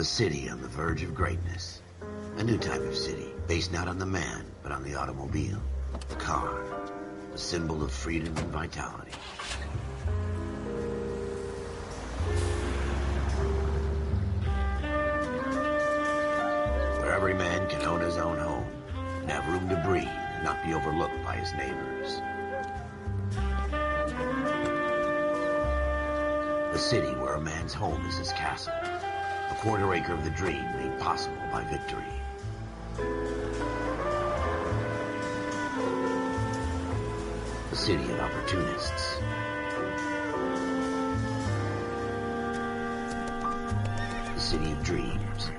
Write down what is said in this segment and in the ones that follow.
city on the verge of greatness. A new type of city, based not on the man, but on the automobile. The car. The symbol of freedom and vitality. Where every man can own his own home, and have room to breathe, and not be overlooked by his neighbors. A city where a man's home is his castle. A quarter acre of the dream made possible by victory. A city of opportunists. A city of dreams,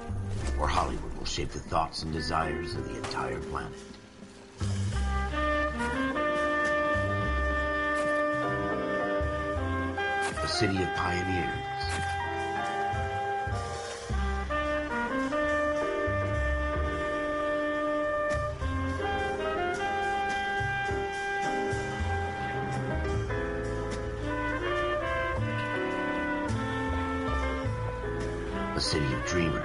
where Hollywood will shape the thoughts and desires of the entire planet. A city of pioneers. A city of dreamers.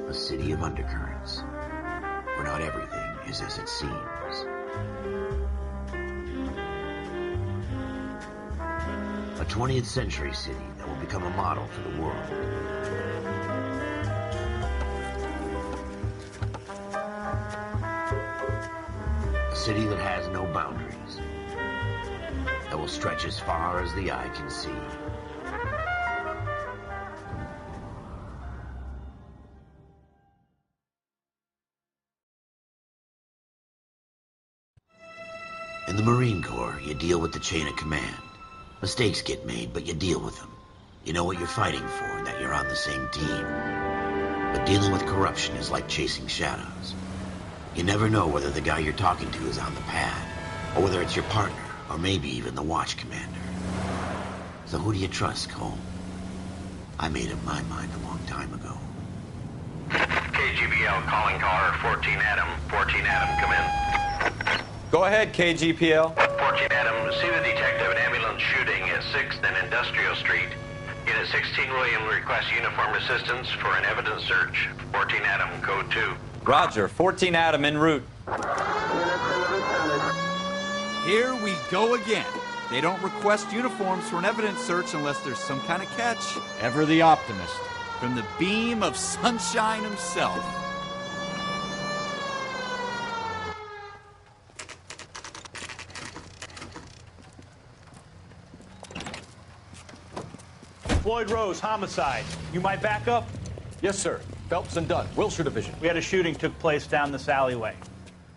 A city of undercurrents, where not everything is as it seems. A 20th century city that will become a model for the world. A city that has no boundaries, that will stretch as far as the eye can see. In the Marine Corps, you deal with the chain of command. Mistakes get made, but you deal with them. You know what you're fighting for and that you're on the same team. But dealing with corruption is like chasing shadows. You never know whether the guy you're talking to is on the pad, or whether it's your partner, or maybe even the watch commander. So who do you trust, Cole? I made up my mind a long time ago. KGBL calling caller 14 Adam. 14 Adam, come in. Go ahead, KGPL. 14 Adam, see the detective an ambulance shooting at 6th and Industrial Street. Unit 16 William requests uniform assistance for an evidence search. 14 Adam, code 2. Roger, 14 Adam en route. Here we go again. They don't request uniforms for an evidence search unless there's some kind of catch. Ever the optimist. From the beam of sunshine himself. Floyd Rose, homicide. You might back up? Yes, sir. Phelps and Dunn, Wilshire Division. We had a shooting took place down this alleyway.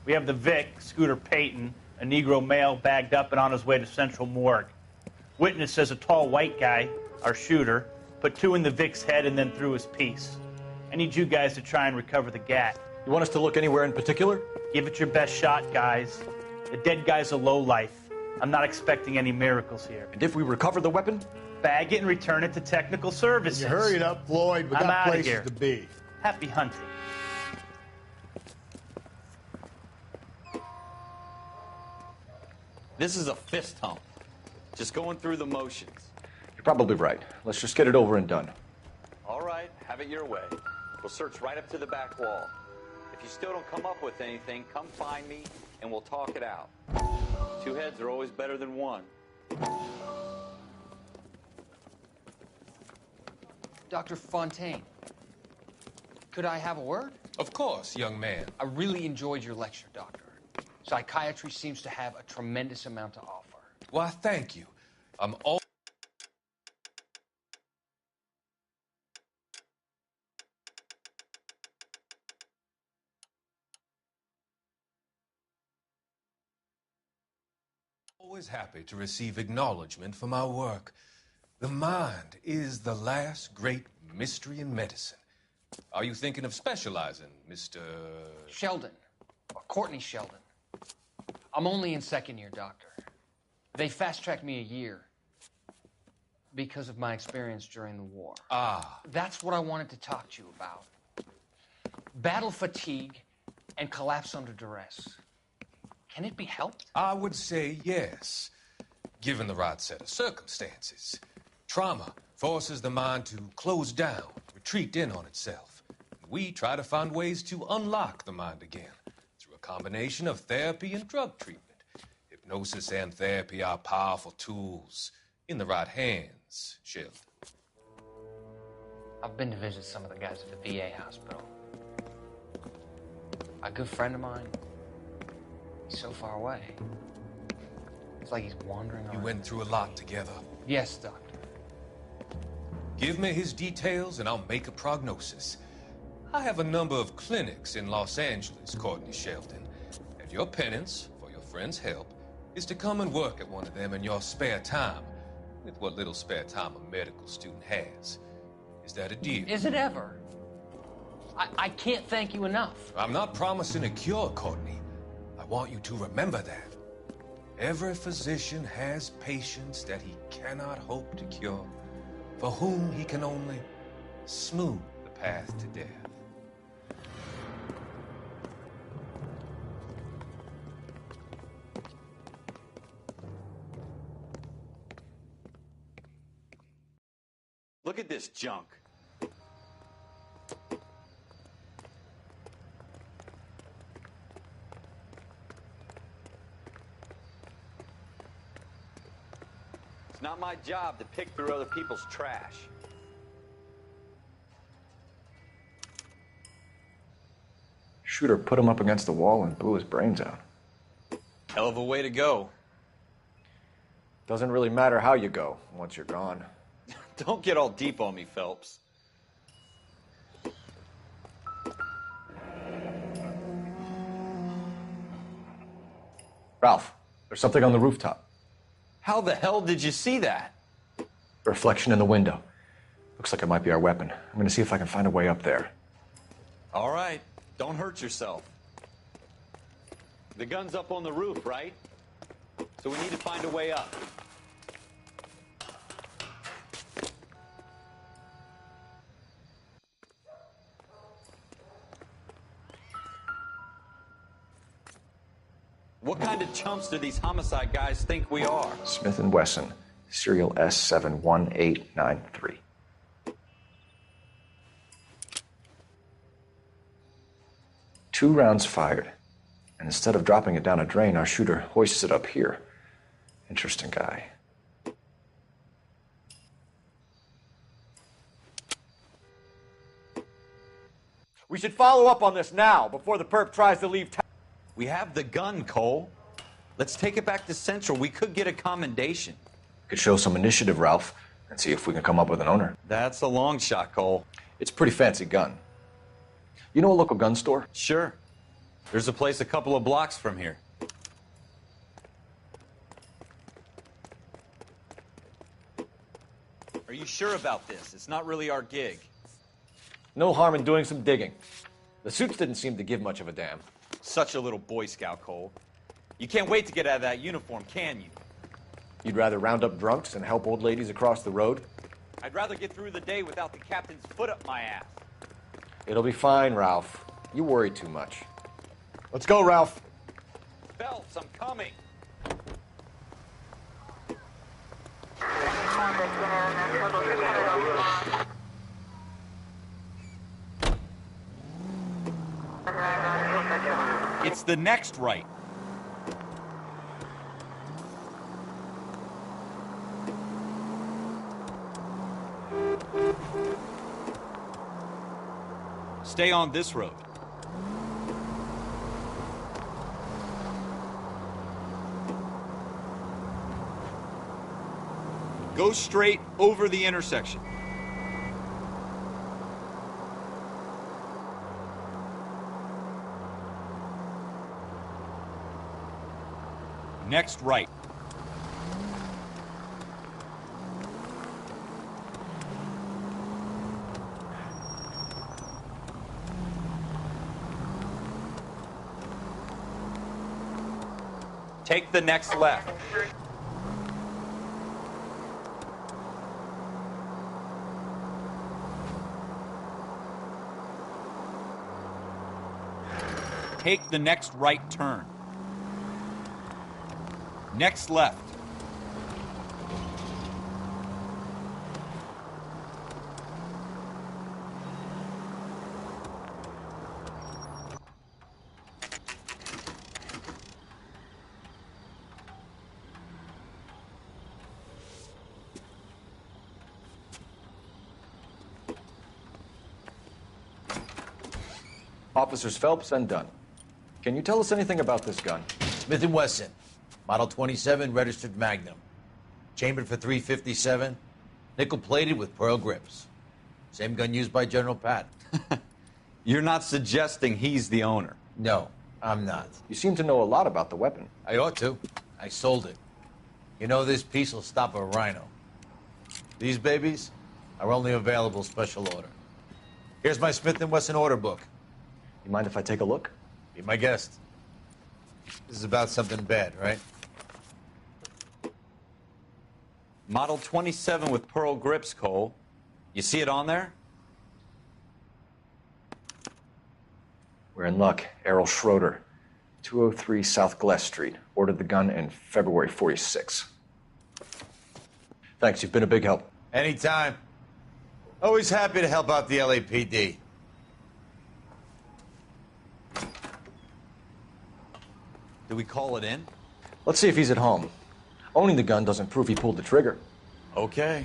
We have the Vic, Scooter Payton, a Negro male bagged up and on his way to Central Morgue. Witness says a tall white guy, our shooter, put 2 in the Vic's head and then threw his piece. I need you guys to try and recover the gat. You want us to look anywhere in particular? Give it your best shot, guys. The dead guy's a lowlife. I'm not expecting any miracles here. And if we recover the weapon? Bag it and return it to technical services. You hurry it up, Floyd. We I'm got outta places here. to be. Happy hunting. This is a fist hump. Just going through the motions. You're probably right. Let's just get it over and done. All right, have it your way. We'll search right up to the back wall. If you still don't come up with anything, come find me and we'll talk it out. 2 heads are always better than 1. Dr. Fontaine, could I have a word? Of course, young man. I really enjoyed your lecture, Doctor. Psychiatry seems to have a tremendous amount to offer. Why, thank you. I'm always happy to receive acknowledgement for my work. The mind is the last great mystery in medicine. Are you thinking of specializing, Mr. Sheldon, or Courtney Sheldon. I'm only in 2nd year, Doctor. They fast-tracked me a year because of my experience during the war. Ah. That's what I wanted to talk to you about. Battle fatigue and collapse under duress. Can it be helped? I would say yes, given the right set of circumstances. Trauma forces the mind to close down, retreat in on itself. We try to find ways to unlock the mind again through a combination of therapy and drug treatment. Hypnosis and therapy are powerful tools in the right hands, Sheldon. I've been to visit some of the guys at the VA hospital. A good friend of mine, he's so far away. It's like he's wandering around. You went through a lot together. Yes, Doctor. Give me his details and I'll make a prognosis. I have a number of clinics in Los Angeles, Courtney Sheldon, and your penance, for your friend's help, is to come and work at one of them in your spare time, with what little spare time a medical student has. Is that a deal? Is it ever? I can't thank you enough. I'm not promising a cure, Courtney. I want you to remember that. Every physician has patients that he cannot hope to cure, for whom he can only smooth the path to death. Look at this junk. It's not my job to pick through other people's trash. Shooter put him up against the wall and blew his brains out. Hell of a way to go. Doesn't really matter how you go once you're gone. Don't get all deep on me, Phelps. Ralph, there's something on the rooftop. How the hell did you see that? A reflection in the window. Looks like it might be our weapon. I'm gonna see if I can find a way up there. All right, don't hurt yourself. The gun's up on the roof, right? So we need to find a way up. What kind of chumps do these homicide guys think we are? Smith & Wesson, serial S71893. Two rounds fired. And instead of dropping it down a drain, our shooter hoists it up here. Interesting guy. We should follow up on this now, before the perp tries to leave town. We have the gun, Cole. Let's take it back to Central. We could get a commendation. Could show some initiative, Ralph, and see if we can come up with an owner. That's a long shot, Cole. It's a pretty fancy gun. You know a local gun store? Sure. There's a place a couple of blocks from here. Are you sure about this? It's not really our gig. No harm in doing some digging. The suits didn't seem to give much of a damn. Such a little Boy Scout, Cole. You can't wait to get out of that uniform, can you? You'd rather round up drunks and help old ladies across the road? I'd rather get through the day without the captain's foot up my ass. It'll be fine, Ralph. You worry too much. Let's go, Ralph. Phelps, I'm coming. It's the next right. Stay on this road. Go straight over the intersection. Next right. Take the next left. Take the next right turn. Next left. Officers Phelps and Dunn. Can you tell us anything about this gun? Smith & Wesson, Model 27, registered Magnum. Chambered for .357, nickel-plated with pearl grips. Same gun used by General Patton. You're not suggesting he's the owner? No, I'm not. You seem to know a lot about the weapon. I ought to. I sold it. You know, this piece will stop a rhino. These babies are only available special order. Here's my Smith & Wesson order book. You mind if I take a look? Be my guest. This is about something bad, right? Model 27 with pearl grips, Cole. You see it on there? We're in luck. Errol Schroeder, 203 South Glass Street. Ordered the gun in February '46. Thanks, you've been a big help. Anytime. Always happy to help out the LAPD. Do we call it in? Let's see if he's at home. Owning the gun doesn't prove he pulled the trigger. Okay.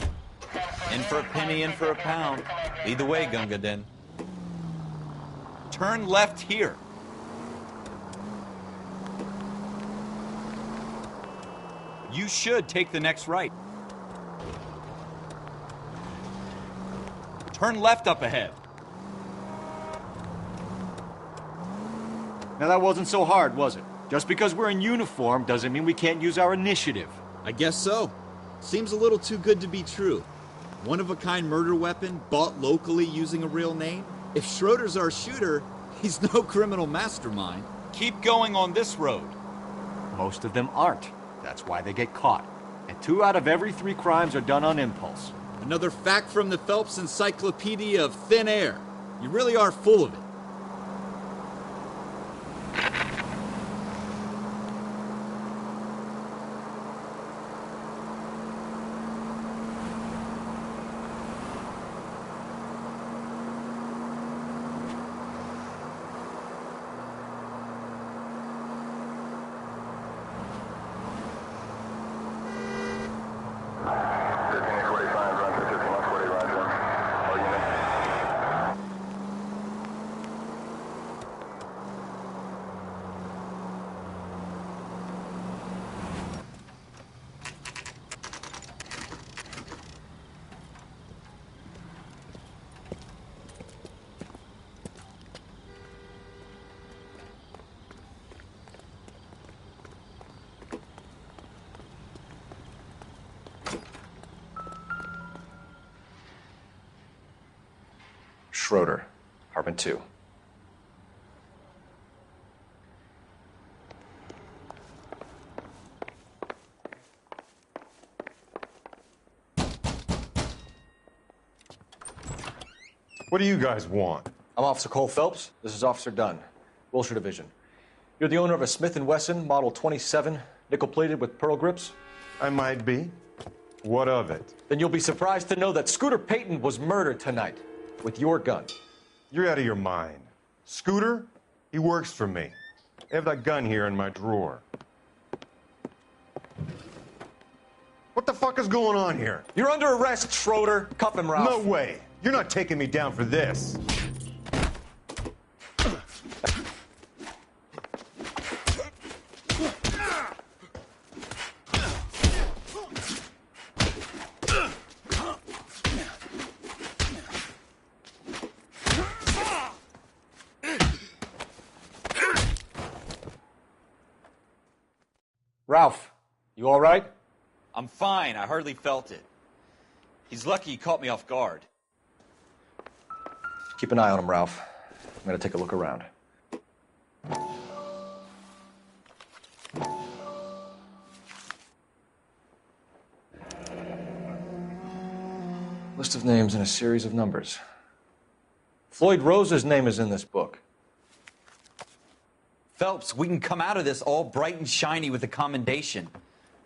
In for a penny, in for a pound. Lead the way, Gunga Din. Turn left here. You should take the next right. Turn left up ahead. Now that wasn't so hard, was it? Just because we're in uniform doesn't mean we can't use our initiative. I guess so. Seems a little too good to be true. One-of-a-kind murder weapon, bought locally using a real name? If Schroeder's our shooter, he's no criminal mastermind. Keep going on this road. Most of them aren't. That's why they get caught. And 2 out of every 3 crimes are done on impulse. Another fact from the Phelps Encyclopedia of Thin Air. You really are full of it. Schroeder, apartment 2. What do you guys want? I'm Officer Cole Phelps. This is Officer Dunn, Wilshire Division. You're the owner of a Smith & Wesson Model 27, nickel-plated with pearl grips? I might be. What of it? Then you'll be surprised to know that Scooter Payton was murdered tonight with your gun. You're out of your mind. Scooter? He works for me. I have that gun here in my drawer. What the fuck is going on here? You're under arrest, Schroeder. Cuff him, Ralph. No way. You're not taking me down for this. Ralph, you all right? I'm fine. I hardly felt it. He's lucky he caught me off guard. Keep an eye on him, Ralph. I'm gonna take a look around. List of names and a series of numbers. Floyd Rose's name is in this book. Phelps, we can come out of this all bright and shiny with a commendation.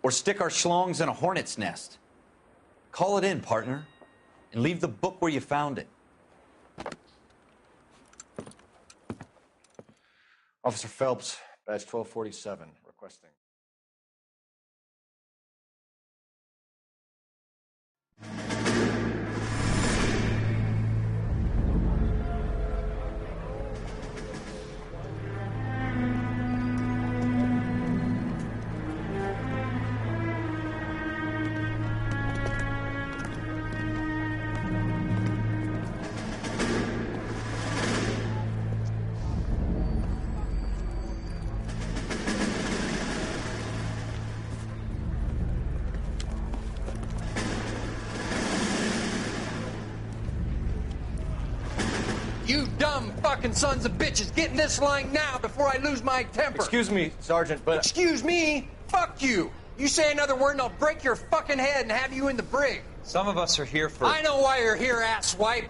Or stick our schlongs in a hornet's nest. Call it in, partner, and leave the book where you found it. Officer Phelps, badge 1247, requesting. You dumb fucking sons of bitches, get in this line now before I lose my temper. Excuse me, Sergeant, but... Excuse me? Fuck you. You say another word and I'll break your fucking head and have you in the brig. Some of us are here for... I know why you're here, asswipe.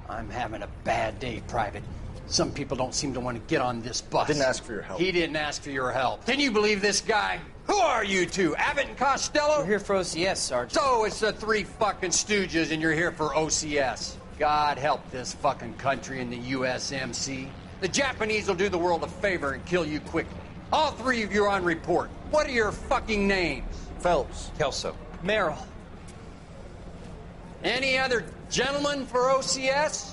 I'm having a bad day, Private. Some people don't seem to want to get on this bus. I didn't ask for your help. He didn't ask for your help. Can you believe this guy? Who are you two? Abbott and Costello? We're here for OCS, Sergeant. So it's the three fucking stooges and you're here for OCS. God help this fucking country and the USMC. The Japanese will do the world a favor and kill you quickly. All three of you are on report. What are your fucking names? Phelps. Kelso. Merrill. Any other gentlemen for OCS?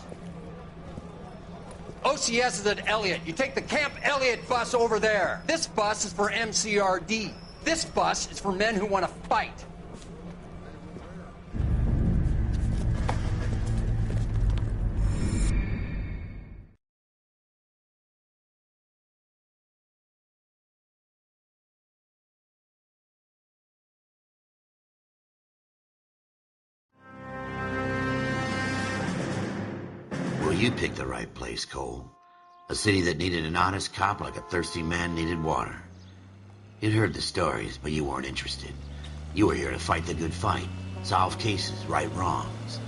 OCS is at Elliott. You take the Camp Elliott bus over there. This bus is for MCRD. This bus is for men who want to fight. Well, you picked the right place, Cole. A city that needed an honest cop like a thirsty man needed water. You'd heard the stories, but you weren't interested. You were here to fight the good fight, solve cases, right wrongs.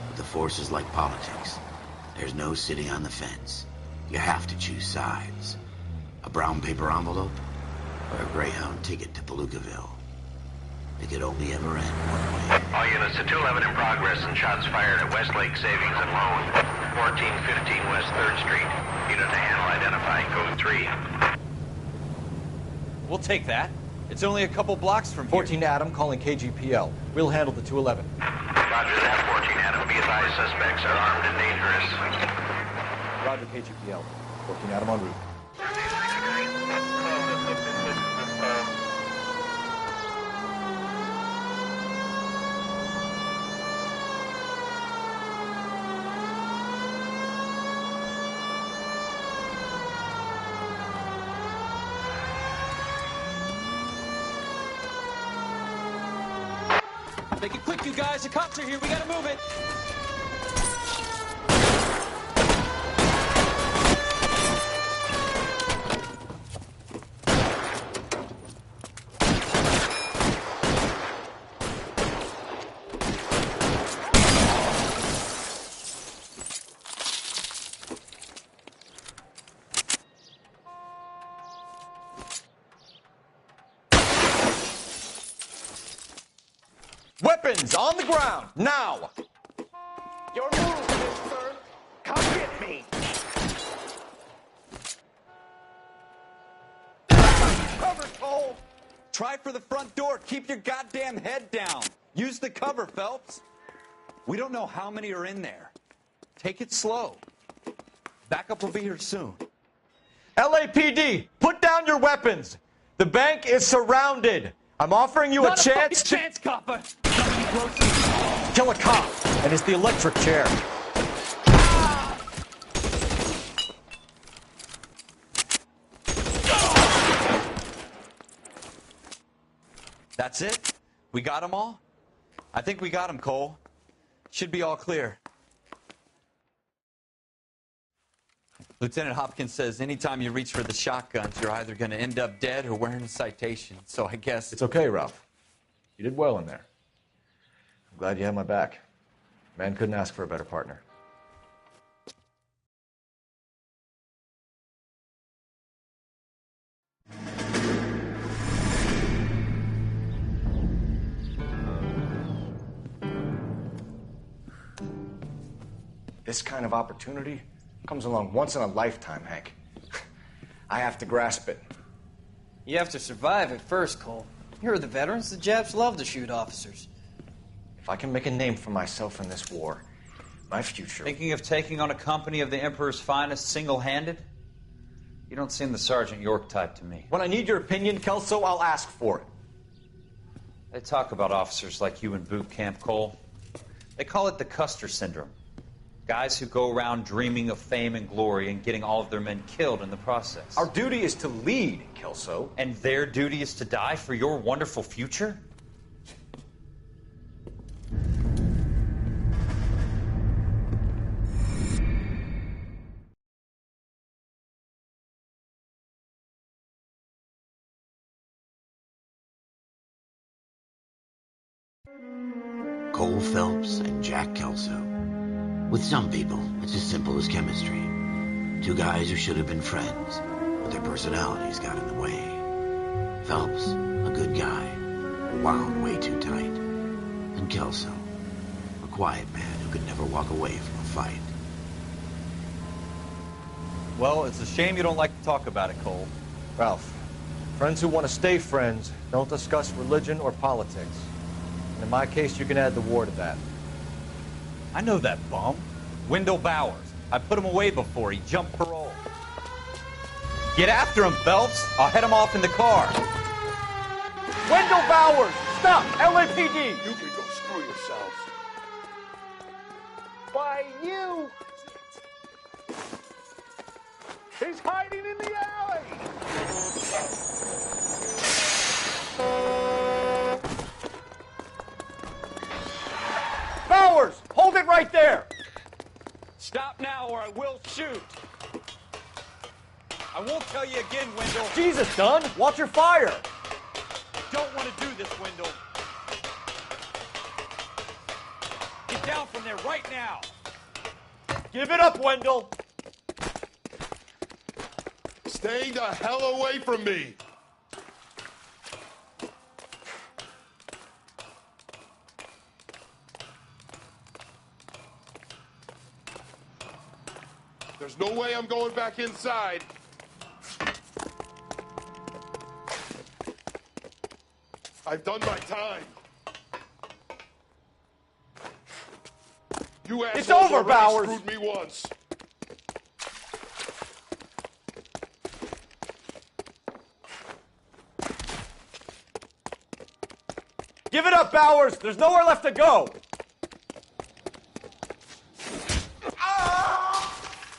But the force is like politics. There's no sitting on the fence. You have to choose sides. A brown paper envelope or a Greyhound ticket to Palookaville. It could only ever end one way. All units to 211 in progress and shots fired at Westlake Savings and Loan, 1415 West 3rd Street. Unit to handle identify, code 3. We'll take that. It's only a couple blocks from here. 14 Adam calling KGPL. We'll handle the 211. Roger that, 14 Adam. Be advised, suspects are armed and dangerous. Roger, KGPL. 14 Adam en route. Make it quick, you guys. The cops are here. We gotta move it. Weapons on the ground, now! Your move, mister! Come get me! Cover, Cole! Try for the front door. Keep your goddamn head down. Use the cover, Phelps. We don't know how many are in there. Take it slow. Backup will be here soon. LAPD, put down your weapons. The bank is surrounded. I'm offering you Not a chance to chance, copper. Kill a cop, and it's the electric chair. That's it? We got them all? I think we got them, Cole. Should be all clear. Lieutenant Hopkins says anytime you reach for the shotguns, you're either going to end up dead or wearing a citation. So I guess... It's okay, Ralph. You did well in there. I'm glad you had my back. Man couldn't ask for a better partner. This kind of opportunity comes along once in a lifetime, Hank. I have to grasp it. You have to survive it first, Cole. You're the veterans. The Japs love to shoot officers. If I can make a name for myself in this war, my future... Thinking of taking on a company of the Emperor's finest single-handed? You don't seem the Sergeant York type to me. When I need your opinion, Kelso, I'll ask for it. They talk about officers like you in boot camp, Cole. They call it the Custer syndrome. Guys who go around dreaming of fame and glory and getting all of their men killed in the process. Our duty is to lead, Kelso. And their duty is to die for your wonderful future? Cole Phelps and Jack Kelso. With some people, it's as simple as chemistry. Two guys who should have been friends, but their personalities got in the way. Phelps, a good guy, wound way too tight. And Kelso, a quiet man who could never walk away from a fight. Well, it's a shame you don't like to talk about it, Cole. Ralph, friends who want to stay friends don't discuss religion or politics. And in my case, you can add the war to that. I know that bum. Wendell Bowers. I put him away before he jumped parole. Get after him, Phelps. I'll head him off in the car. Wendell Bowers! Stop! LAPD! You can go screw yourselves. Why, you! He's hiding in the alley! Bowers! Hold it right there! Stop now or I will shoot. I won't tell you again, Wendell. Jesus, Dunn! Watch your fire! Don't want to do this, Wendell. Get down from there right now. Give it up, Wendell. Stay the hell away from me. There's no way I'm going back inside. I've done my time. You assholes It's over, already Bowers. screwed me once. Give it up, Bowers! There's nowhere left to go!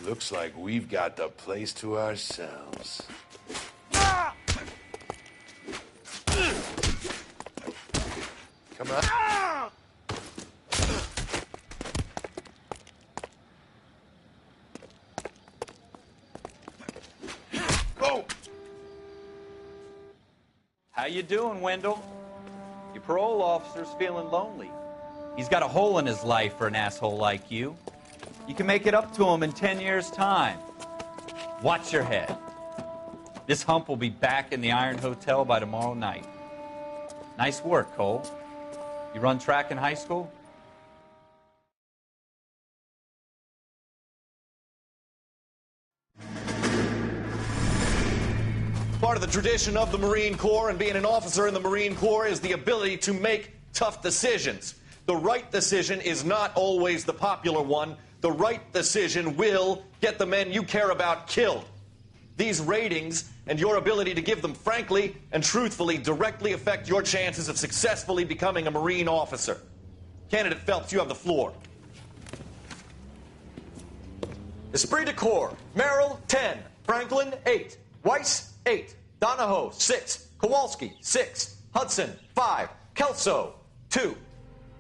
Looks like we've got the place to ourselves. Come on. Go! How you doing, Wendell? Your parole officer's feeling lonely. He's got a hole in his life for an asshole like you. You can make it up to him in 10 years' time. Watch your head. This hump will be back in the Iron Hotel by tomorrow night. Nice work, Cole. You run track in high school? Part of the tradition of the Marine Corps and being an officer in the Marine Corps is the ability to make tough decisions. The right decision is not always the popular one. The right decision will get the men you care about killed. These ratings and your ability to give them frankly and truthfully directly affect your chances of successfully becoming a Marine officer. Candidate Phelps, you have the floor. Esprit de Corps, Merrill, 10. Franklin, 8. Weiss, 8. Donahoe, 6. Kowalski, 6. Hudson, 5. Kelso, 2.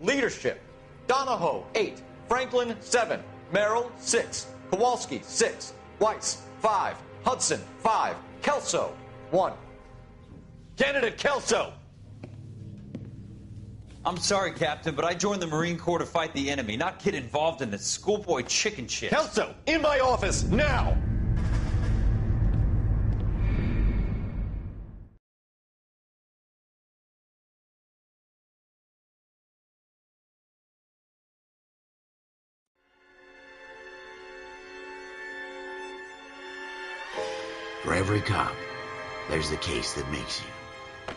Leadership, Donahoe, 8. Franklin, 7. Merrill, 6. Kowalski, 6. Weiss, 5. Hudson, 5. Kelso, 1. Candidate Kelso. I'm sorry, Captain, but I joined the Marine Corps to fight the enemy, not get involved in this schoolboy chicken shit. Kelso, in my office, now! For every cop, there's the case that makes you.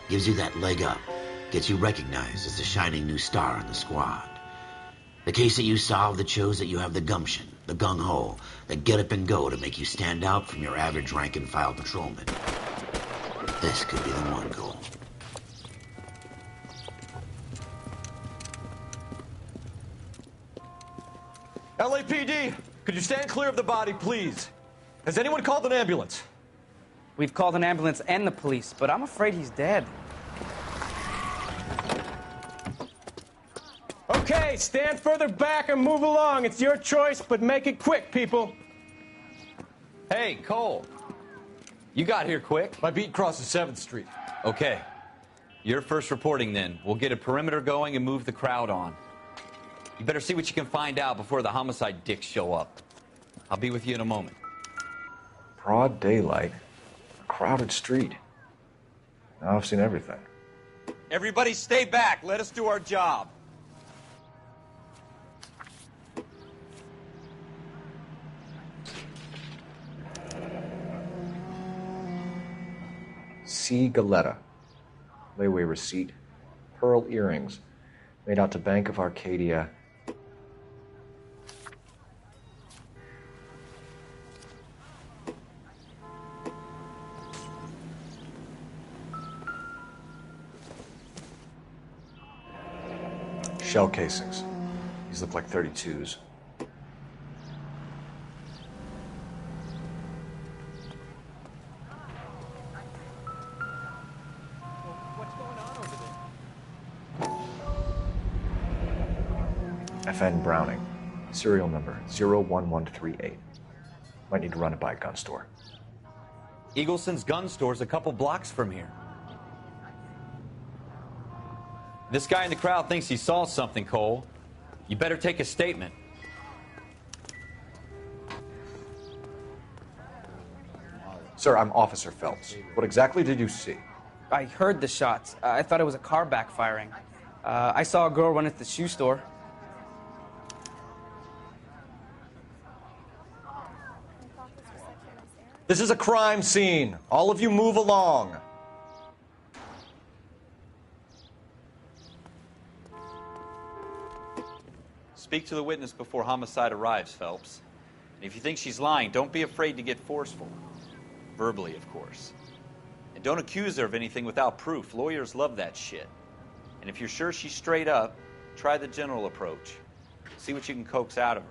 Gives you that leg up, gets you recognized as the shining new star in the squad. The case that you solve that shows that you have the gumption, the gung-ho, the get up and go to make you stand out from your average rank-and-file patrolman. This could be the one, Cole. LAPD, could you stand clear of the body, please? Has anyone called an ambulance? We've called an ambulance and the police, but I'm afraid he's dead. Okay, stand further back and move along. It's your choice, but make it quick, people. Hey, Cole. You got here quick. My beat crosses 7th Street. Okay. You're first reporting then. We'll get a perimeter going and move the crowd on. You better see what you can find out before the homicide dicks show up. I'll be with you in a moment. Broad daylight. A crowded street. Now I've seen everything. Everybody stay back. Let us do our job. C. Galetta. Layaway receipt. Pearl earrings. Made out to Bank of Arcadia. Shell casings. These look like 32s. FN Browning. Serial number 01138. Might need to run it by a gun store. Eagleson's gun store's a couple blocks from here. This guy in the crowd thinks he saw something, Cole. You better take a statement. Sir, I'm Officer Phelps. What exactly did you see? I heard the shots. I thought it was a car backfiring. I saw a girl run into the shoe store. This is a crime scene. All of you move along. Speak to the witness before homicide arrives, Phelps. And if you think she's lying, don't be afraid to get forceful. Verbally, of course. And don't accuse her of anything without proof. Lawyers love that shit. And if you're sure she's straight up, try the general approach. See what you can coax out of her.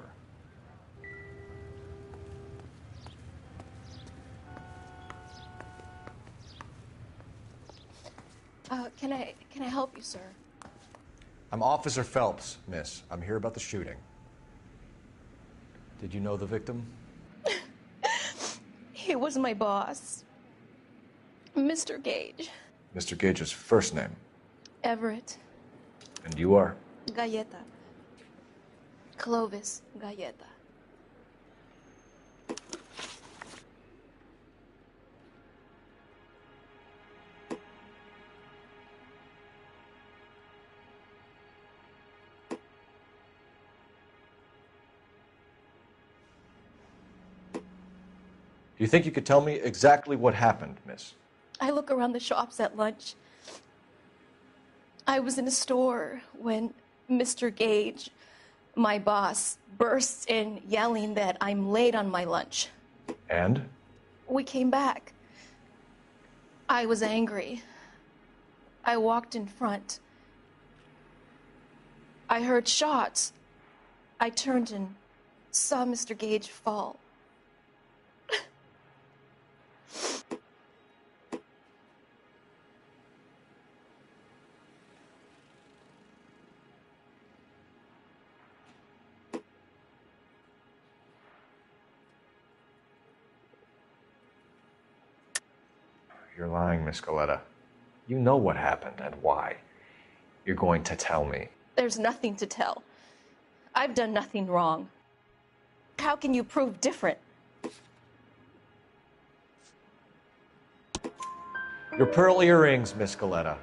Can I help you, sir? I'm Officer Phelps, miss. I'm here about the shooting. Did you know the victim? He was my boss, Mr. Gage. Mr. Gage's first name. Everett. And you are? Galleta. Clovis Galleta. Do you think you could tell me exactly what happened, miss? I look around the shops at lunch. I was in a store when Mr. Gage, my boss, bursts in yelling that I'm late on my lunch. And? We came back. I was angry. I walked in front. I heard shots. I turned and saw Mr. Gage fall. You're lying, Miss Galetta. You know what happened and why. You're going to tell me. There's nothing to tell. I've done nothing wrong. How can you prove different? Your pearl earrings, Miss Galetta.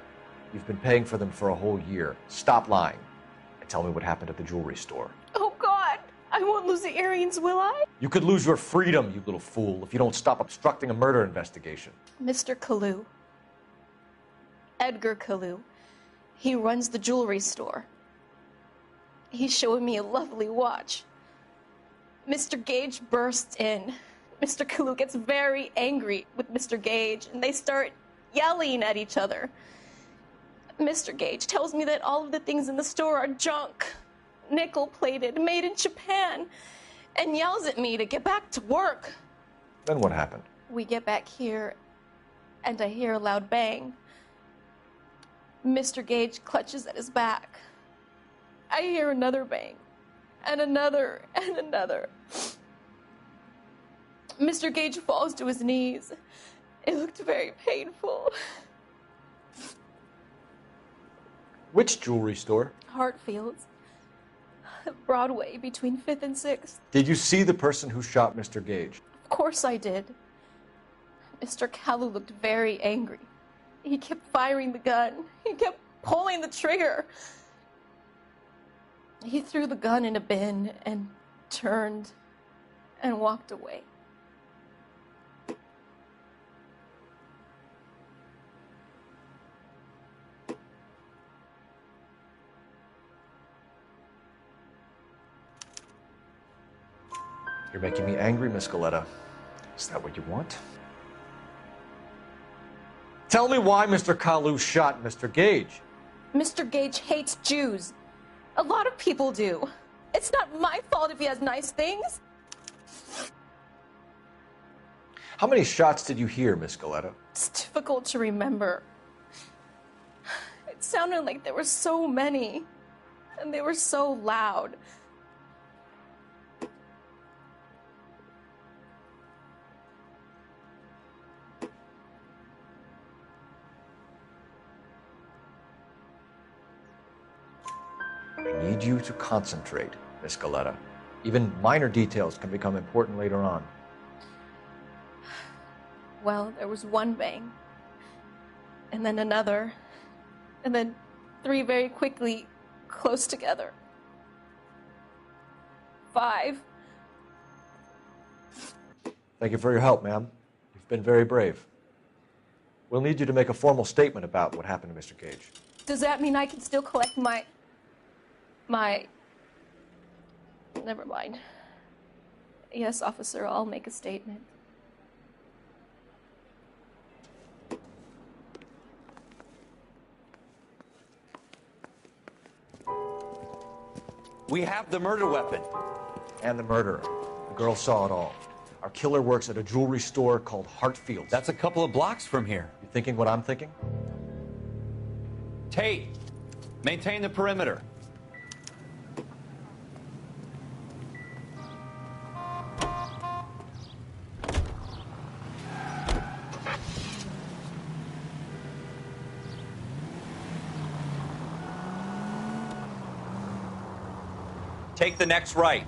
You've been paying for them for a whole year. Stop lying and tell me what happened at the jewelry store. Oh, God! I won't lose the earrings, will I? You could lose your freedom, you little fool, if you don't stop obstructing a murder investigation. Mr. Kalu. Edgar Kalu. He runs the jewelry store. He's showing me a lovely watch. Mr. Gage bursts in. Mr. Kalu gets very angry with Mr. Gage, and they start yelling at each other. Mr. Gage tells me that all of the things in the store are junk, nickel-plated, made in Japan, and yells at me to get back to work. Then what happened? We get back here, and I hear a loud bang. Mr. Gage clutches at his back. I hear another bang, and another, and another. Mr. Gage falls to his knees. It looked very painful. Which jewelry store? Hartfield's. Broadway, between 5th and 6th. Did you see the person who shot Mr. Gage? Of course I did. Mr. Kalu looked very angry. He kept firing the gun. He kept pulling the trigger. He threw the gun in a bin and turned and walked away. You're making me angry, Miss Galetta. Is that what you want? Tell me why Mr. Kalu shot Mr. Gage. Mr. Gage hates Jews. A lot of people do. It's not my fault if he has nice things. How many shots did you hear, Miss Galetta? It's difficult to remember. It sounded like there were so many, and they were so loud. I need you to concentrate, Miss Galetta. Even minor details can become important later on. Well, there was one bang, and then another, and then 3 very quickly, close together. 5. Thank you for your help, ma'am. You've been very brave. We'll need you to make a formal statement about what happened to Mr. Gage. Does that mean I can still collect my... Never mind. Yes, officer, I'll make a statement. We have the murder weapon. And the murderer. The girl saw it all. Our killer works at a jewelry store called Hartfield's. That's a couple of blocks from here. You thinking what I'm thinking? Tate, maintain the perimeter. Take the next right.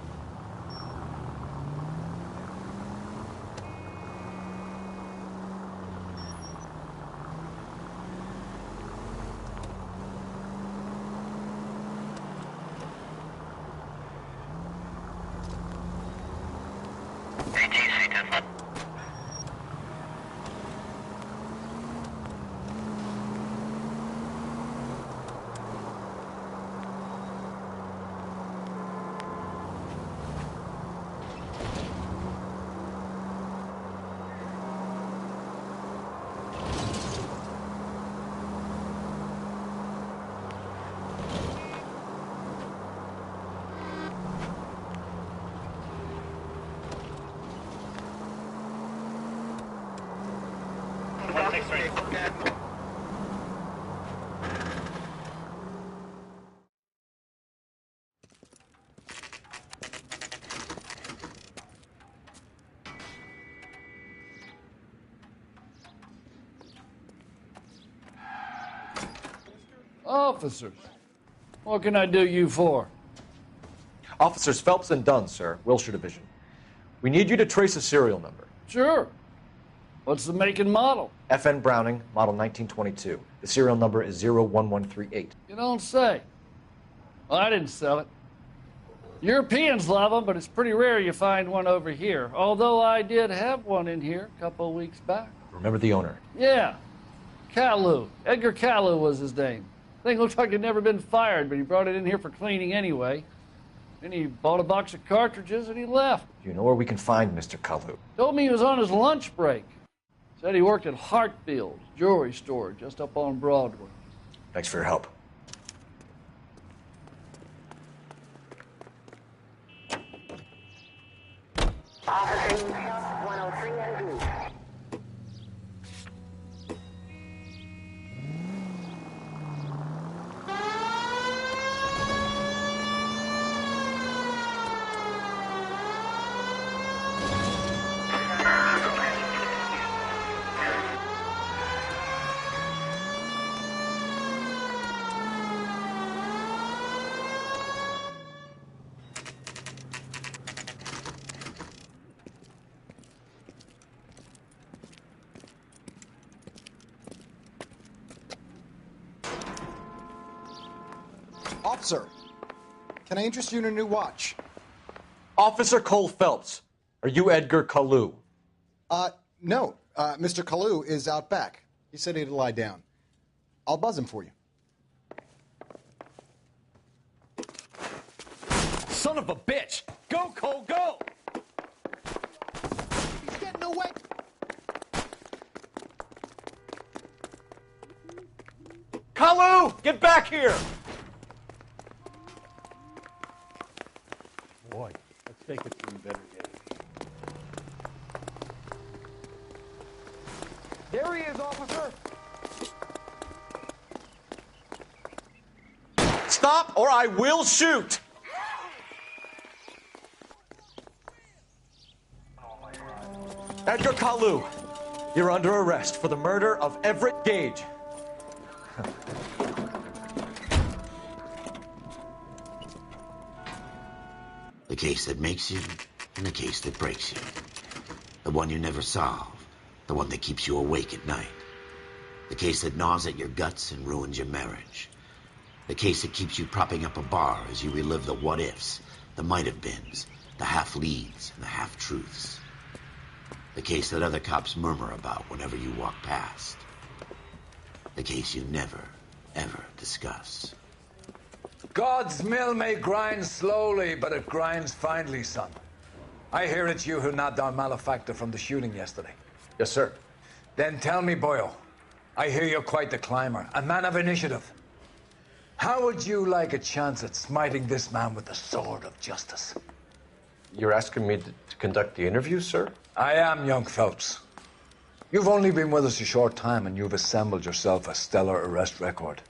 Officers, what can I do you for? Officers Phelps and Dunn, sir, Wilshire Division. We need you to trace a serial number. Sure. What's the make and model? FN Browning, model 1922. The serial number is 01138. You don't say. Well, I didn't sell it. Europeans love them, but it's pretty rare you find one over here. Although I did have one in here a couple of weeks back. Remember the owner? Yeah, Kalu. Edgar Kalu was his name. Thing looks like he'd never been fired, but he brought it in here for cleaning anyway. Then he bought a box of cartridges and he left. You know where we can find Mr. Kalu? Told me he was on his lunch break. Said he worked at Hartfield jewelry store just up on Broadway. Thanks for your help. Officer 103 and blue. Officer, can I interest you in a new watch? Officer Cole Phelps, are you Edgar Kalu? No. Mr. Kalu is out back. He said he'd lie down. I'll buzz him for you. Son of a bitch! Go, Cole, go! He's getting away! Kalu, get back here! Boy, let's take it to better days. There he is, officer! Stop or I will shoot! Edgar Kalu, you're under arrest for the murder of Everett Gage. The case that makes you, and the case that breaks you. The one you never solve. The one that keeps you awake at night. The case that gnaws at your guts and ruins your marriage. The case that keeps you propping up a bar as you relive the what-ifs, the might-have-beens, the half-leads, and the half-truths. The case that other cops murmur about whenever you walk past. The case you never, ever discuss. God's mill may grind slowly, but it grinds finely, son. I hear it's you who nabbed our malefactor from the shooting yesterday. Yes, sir. Then tell me, boyo, I hear you're quite the climber, a man of initiative. How would you like a chance at smiting this man with the sword of justice? You're asking me to conduct the interview, sir? I am, young Phelps. You've only been with us a short time and you've assembled yourself a stellar arrest record.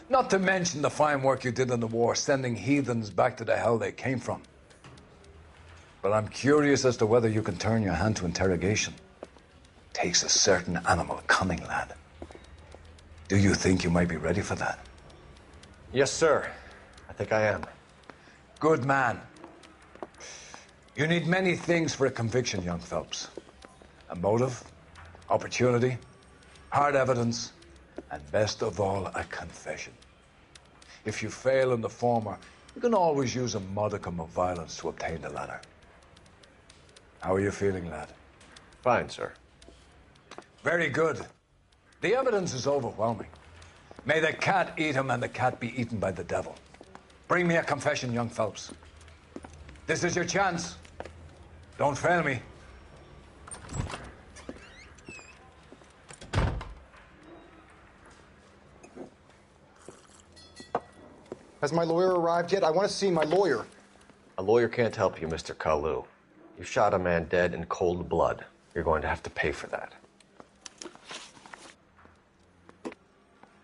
Not to mention the fine work you did in the war, sending heathens back to the hell they came from. But I'm curious as to whether you can turn your hand to interrogation. Takes a certain animal cunning, lad. Do you think you might be ready for that? Yes, sir. I think I am. Good man. You need many things for a conviction, young Phelps. A motive, opportunity, hard evidence, and best of all, a confession. If you fail in the former, you can always use a modicum of violence to obtain the latter. How are you feeling, lad? Fine, sir. Very good. The evidence is overwhelming. May the cat eat him and the cat be eaten by the devil. Bring me a confession, young Phelps. This is your chance. Don't fail me. Has my lawyer arrived yet? I want to see my lawyer. A lawyer can't help you, Mr. Kalu. You shot a man dead in cold blood. You're going to have to pay for that.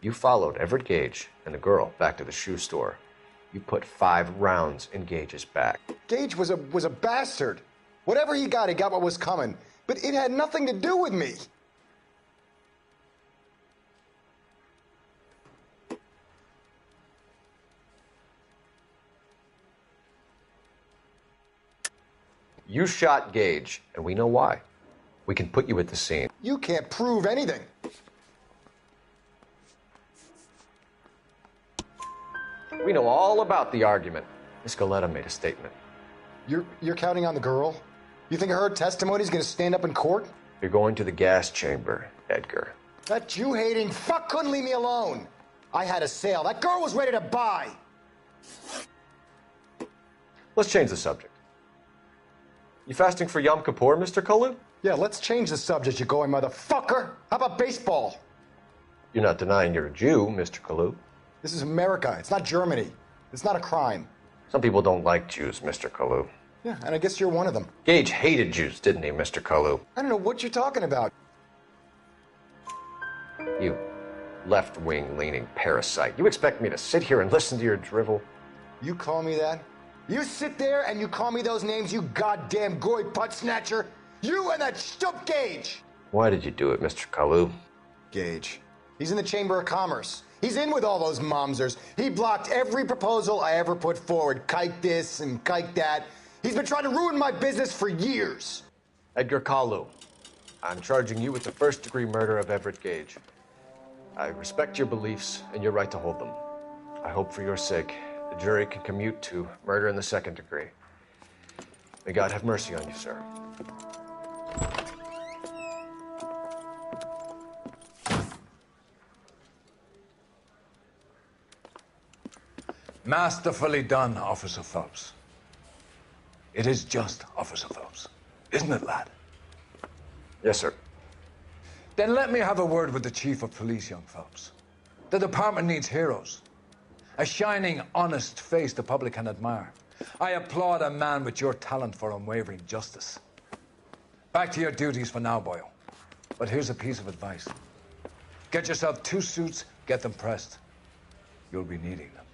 You followed Everett Gage and the girl back to the shoe store. You put 5 rounds in Gage's back. Gage was a bastard. Whatever he got what was coming. But it had nothing to do with me. You shot Gage, and we know why. We can put you at the scene. You can't prove anything. We know all about the argument. Miss Goleta made a statement. You're counting on the girl? You think her testimony is going to stand up in court? You're going to the gas chamber, Edgar. That Jew-hating fuck couldn't leave me alone. I had a sale. That girl was ready to buy. Let's change the subject. You fasting for Yom Kippur, Mr. Kalu? Yeah, let's change the subject, you going motherfucker. How about baseball? You're not denying you're a Jew, Mr. Kalu. This is America. It's not Germany. It's not a crime. Some people don't like Jews, Mr. Kalu. Yeah, and I guess you're one of them. Gage hated Jews, didn't he, Mr. Kalu? I don't know what you're talking about. You left-wing leaning parasite. You expect me to sit here and listen to your drivel? You call me that? You sit there and you call me those names, you goddamn goy putt snatcher? You and that stump Gage! Why did you do it, Mr. Kalu? Gage. He's in the Chamber of Commerce. He's in with all those momsers. He blocked every proposal I ever put forward. Kike this and kike that. He's been trying to ruin my business for years. Edgar Kalu, I'm charging you with the first-degree murder of Everett Gage. I respect your beliefs and your right to hold them. I hope for your sake the jury can commute to murder in the second degree. May God have mercy on you, sir. Masterfully done, Officer Phelps. It is just, Officer Phelps. Isn't it, lad? Yes, sir. Then let me have a word with the Chief of Police, young Phelps. The department needs heroes. A shining, honest face the public can admire. I applaud a man with your talent for unwavering justice. Back to your duties for now, boyo. But here's a piece of advice. Get yourself 2 suits, get them pressed. You'll be needing them.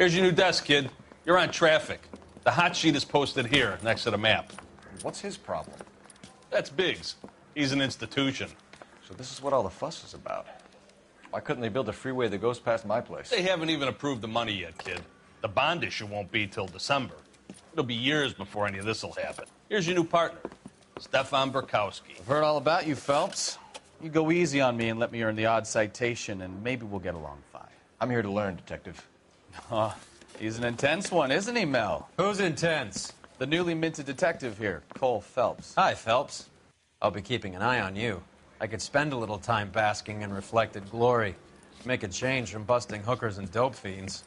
Here's your new desk, kid. You're on traffic. The hot sheet is posted here, next to the map. What's his problem? That's Biggs. He's an institution. So this is what all the fuss is about. Why couldn't they build a freeway that goes past my place? They haven't even approved the money yet, kid. The bond issue won't be till December. It'll be years before any of this will happen. Here's your new partner, Stefan Burkowski. I've heard all about you, Phelps. You go easy on me and let me earn the odd citation, and maybe we'll get along fine. I'm here to learn, Detective. Oh, he's an intense one, isn't he, Mel? Who's intense? The newly minted detective here, Cole Phelps. Hi, Phelps. I'll be keeping an eye on you. I could spend a little time basking in reflected glory. Make a change from busting hookers and dope fiends.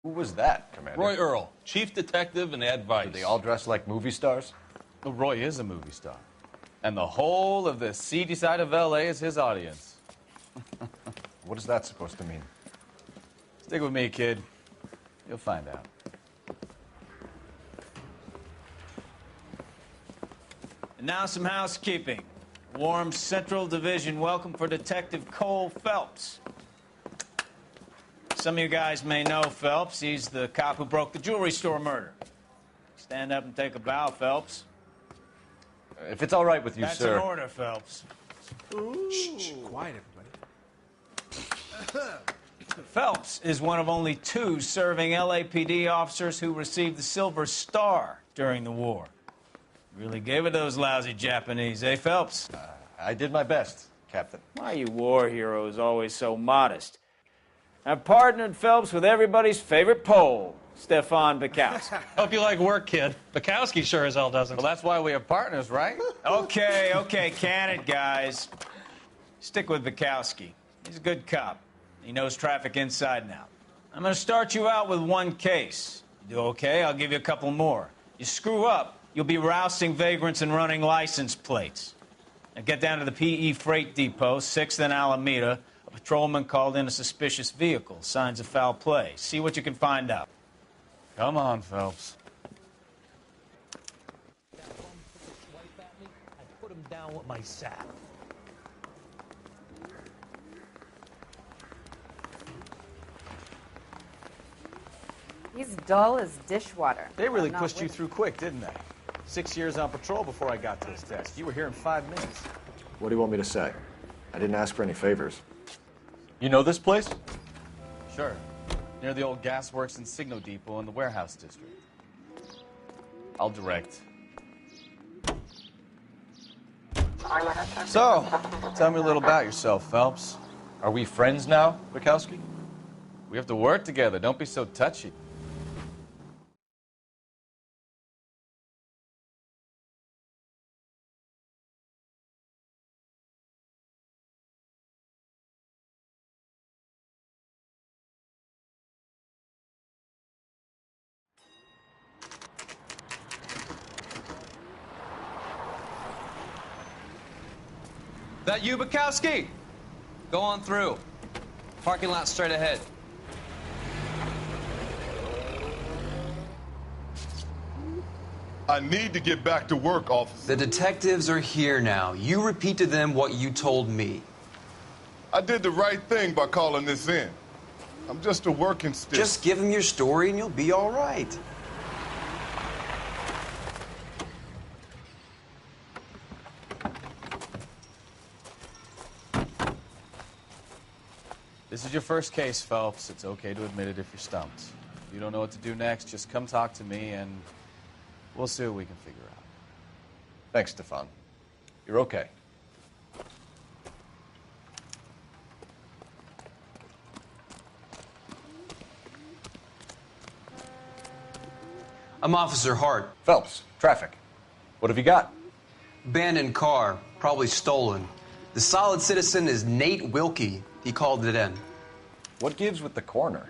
Who was that, Commander? Roy Earl, chief detective and advice. Do they all dress like movie stars? Well, Roy is a movie star. And the whole of the seedy side of L.A. is his audience. What is that supposed to mean? Stick with me, kid. You'll find out. And now some housekeeping. Warm Central Division welcome for Detective Cole Phelps. Some of you guys may know Phelps. He's the cop who broke the jewelry store murder. Stand up and take a bow, Phelps. If it's all right with you, That's sir. That's an order, Phelps. Shh, quiet, everybody. Phelps is one of only 2 serving LAPD officers who received the Silver Star during the war. Really gave it to those lousy Japanese, eh, Phelps? I did my best, Captain. Why are you war heroes always so modest? I've partnered Phelps with everybody's favorite Pole, Stefan Bukowski. Hope you like work, kid. Bukowski sure as hell doesn't. Well, that's why we have partners, right? Okay, can it, guys. Stick with Bukowski. He's a good cop. He knows traffic inside and out. I'm going to start you out with 1 case. You do okay, I'll give you a couple more. You screw up, you'll be rousting vagrants and running license plates. Now get down to the PE Freight Depot, 6th and Alameda. A patrolman called in a suspicious vehicle. Signs of foul play. See what you can find out. Come on, Phelps. I put him down with my sack. He's dull as dishwater. They really pushed you through quick, didn't they? 6 years on patrol before I got to his desk. You were here in 5 minutes. What do you want me to say? I didn't ask for any favors. You know this place? Sure. Near the old gasworks and Signo Depot in the warehouse district. I'll direct. So, tell me a little about yourself, Phelps. Are we friends now, Bukowski? We have to work together. Don't be so touchy. That you, Bukowski? Go on through. Parking lot straight ahead. I need to get back to work, officer. The detectives are here now. You repeat to them what you told me. I did the right thing by calling this in. I'm just a working stick. Just give them your story and you'll be all right. This is your first case, Phelps. It's okay to admit it if you're stumped. If you don't know what to do next, just come talk to me and we'll see what we can figure out. Thanks, Stefan. You're okay. I'm Officer Hart. Phelps, traffic. What have you got? Abandoned car, probably stolen. The solid citizen is Nate Wilkie. He called it in. What gives with the coroner?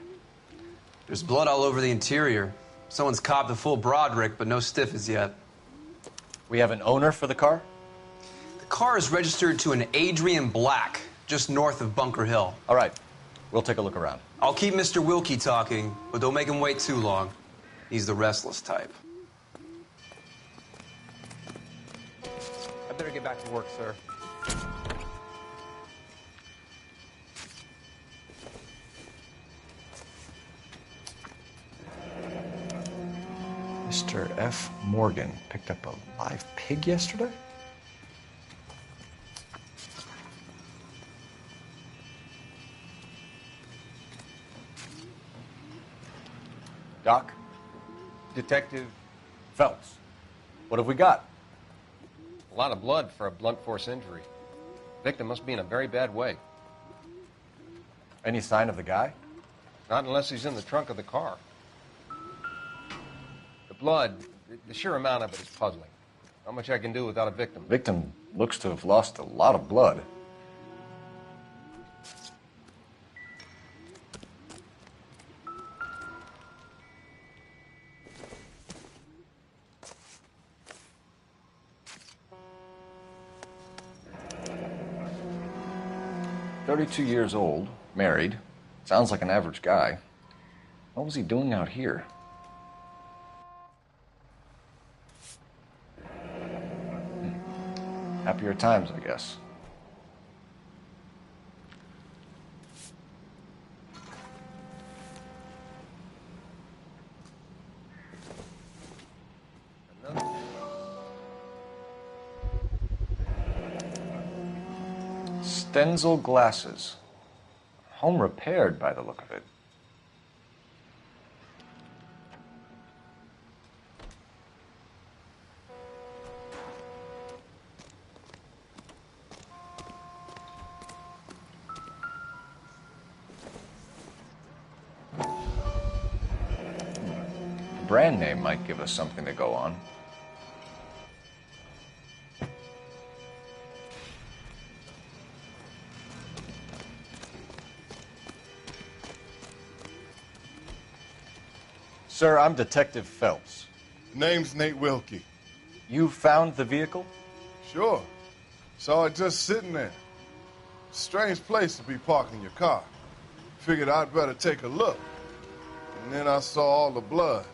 There's blood all over the interior. Someone's copped a full Broderick, but no stiff as yet. We have an owner for the car? The car is registered to an Adrian Black, just north of Bunker Hill. All right. We'll take a look around. I'll keep Mr. Wilkie talking, but don't make him wait too long. He's the restless type. I better get back to work, sir. Mr. F. Morgan picked up a live pig yesterday? Doc? Detective Phelps. What have we got? A lot of blood for a blunt force injury. Victim must be in a very bad way. Any sign of the guy? Not unless he's in the trunk of the car. The blood, the sheer amount of it is puzzling. Not much I can do without a victim. Victim looks to have lost a lot of blood. 32 years old, married. Sounds like an average guy. What was he doing out here? Happier times, I guess. Stenzel glasses. Home repaired by the look of it. The brand name might give us something to go on. Sir, I'm Detective Phelps. Name's Nate Wilkie. You found the vehicle? Sure. Saw it just sitting there. Strange place to be parking your car. Figured I'd better take a look. And then I saw all the blood.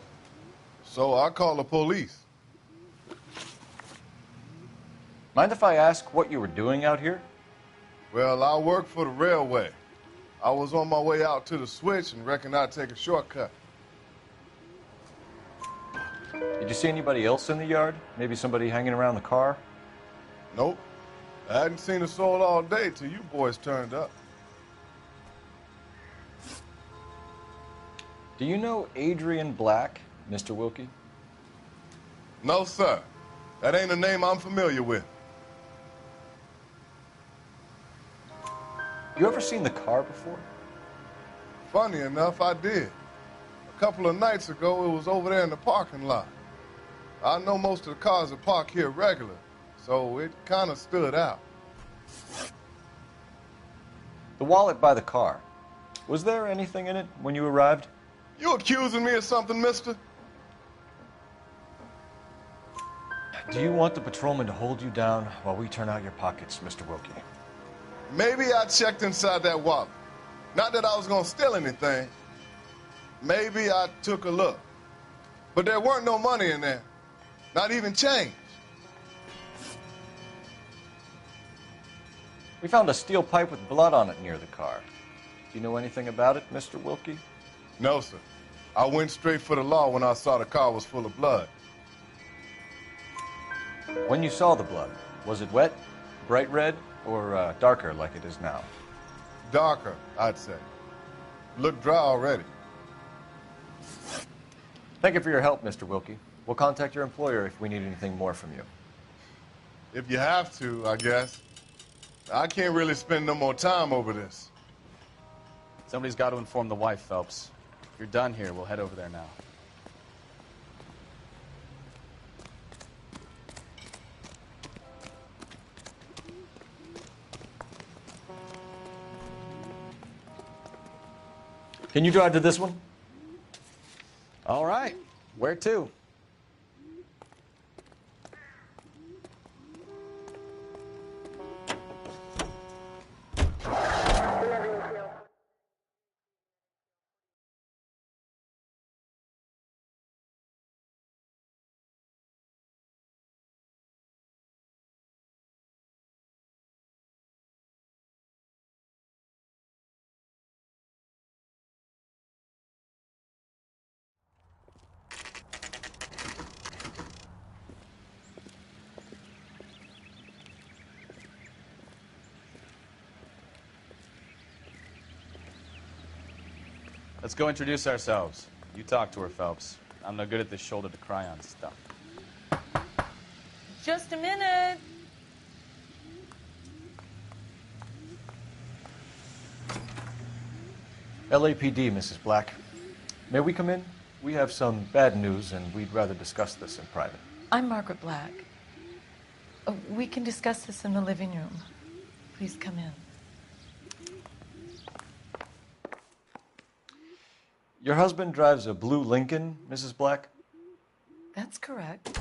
So I called the police. Mind if I ask what you were doing out here? Well, I work for the railway. I was on my way out to the switch and reckoned I'd take a shortcut. Did you see anybody else in the yard? Maybe somebody hanging around the car? Nope. I hadn't seen a soul all day till you boys turned up. Do you know Adrian Black, Mr. Wilkie? No, sir. That ain't a name I'm familiar with. You ever seen the car before? Funny enough, I did. A couple of nights ago, it was over there in the parking lot. I know most of the cars are parked here regular, so it kind of stood out. The wallet by the car. Was there anything in it when you arrived? You accusing me of something, mister? Do you want the patrolman to hold you down while we turn out your pockets, Mr. Wilkie? Maybe I checked inside that wallet. Not that I was going to steal anything. Maybe I took a look. But there weren't no money in there. Not even change. We found a steel pipe with blood on it near the car. Do you know anything about it, Mr. Wilkie? No, sir. I went straight for the law when I saw the car was full of blood. When you saw the blood, was it wet, bright red, or darker like it is now? Darker, I'd say. Looked dry already. Thank you for your help, Mr. Wilkie. We'll contact your employer if we need anything more from you. If you have to, I guess. I can't really spend no more time over this. Somebody's got to inform the wife, Phelps. If you're done here, we'll head over there now. Can you drive to this one? All right. Where to? Let's go introduce ourselves. You talk to her, Phelps. I'm no good at this shoulder to cry on stuff. Just a minute. LAPD, Mrs. Black. May we come in? We have some bad news, and we'd rather discuss this in private. I'm Margaret Black. We can discuss this in the living room. Please come in. Your husband drives a blue Lincoln, Mrs. Black? That's correct.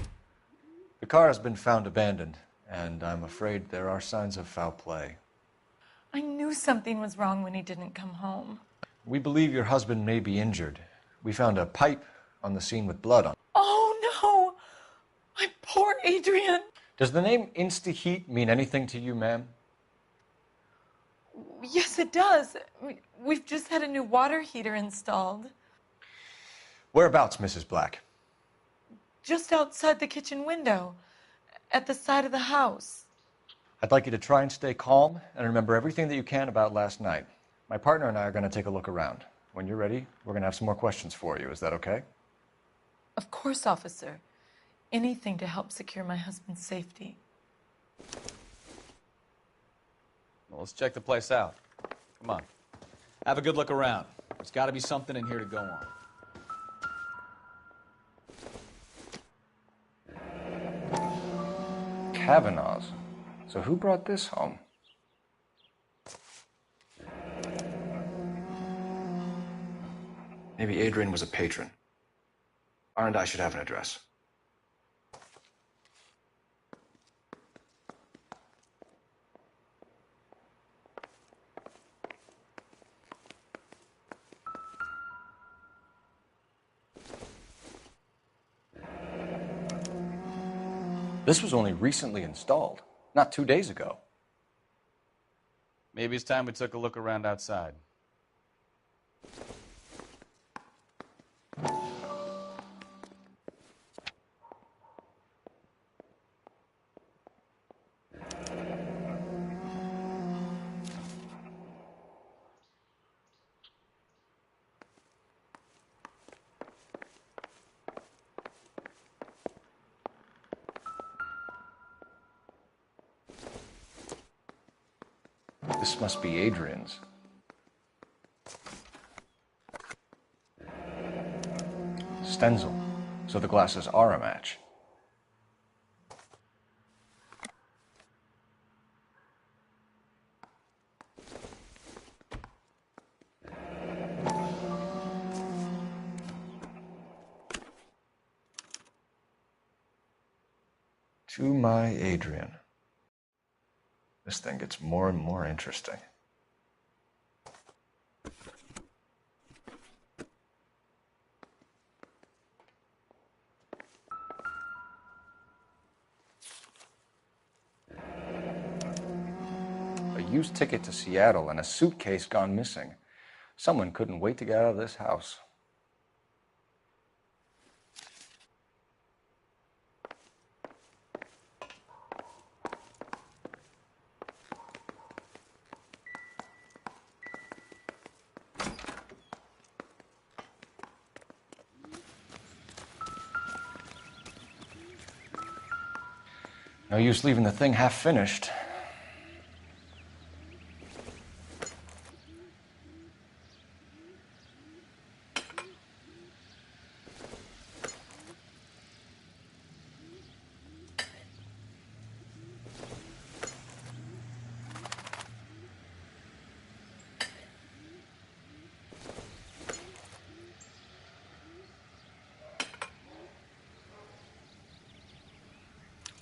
The car has been found abandoned, and I'm afraid there are signs of foul play. I knew something was wrong when he didn't come home. We believe your husband may be injured. We found a pipe on the scene with blood on it. Oh, no! My poor Adrian! Does the name Insta-Heat mean anything to you, ma'am? Yes, it does. We've just had a new water heater installed. Whereabouts, Mrs. Black? Just outside the kitchen window, at the side of the house. I'd like you to try and stay calm and remember everything that you can about last night. My partner and I are going to take a look around. When you're ready, we're going to have some more questions for you. Is that okay? Of course, officer. Anything to help secure my husband's safety. Well, let's check the place out. Come on. Have a good look around. There's got to be something in here to go on. Kavanaugh's. So who brought this home? Maybe Adrian was a patron. R&I should have an address. This was only recently installed, not 2 days ago. Maybe it's time we took a look around outside. This must be Adrian's. Stenzel. So the glasses are a match. To my Adrian. This thing gets more and more interesting. A used ticket to Seattle and a suitcase gone missing. Someone couldn't wait to get out of this house. No use leaving the thing half finished.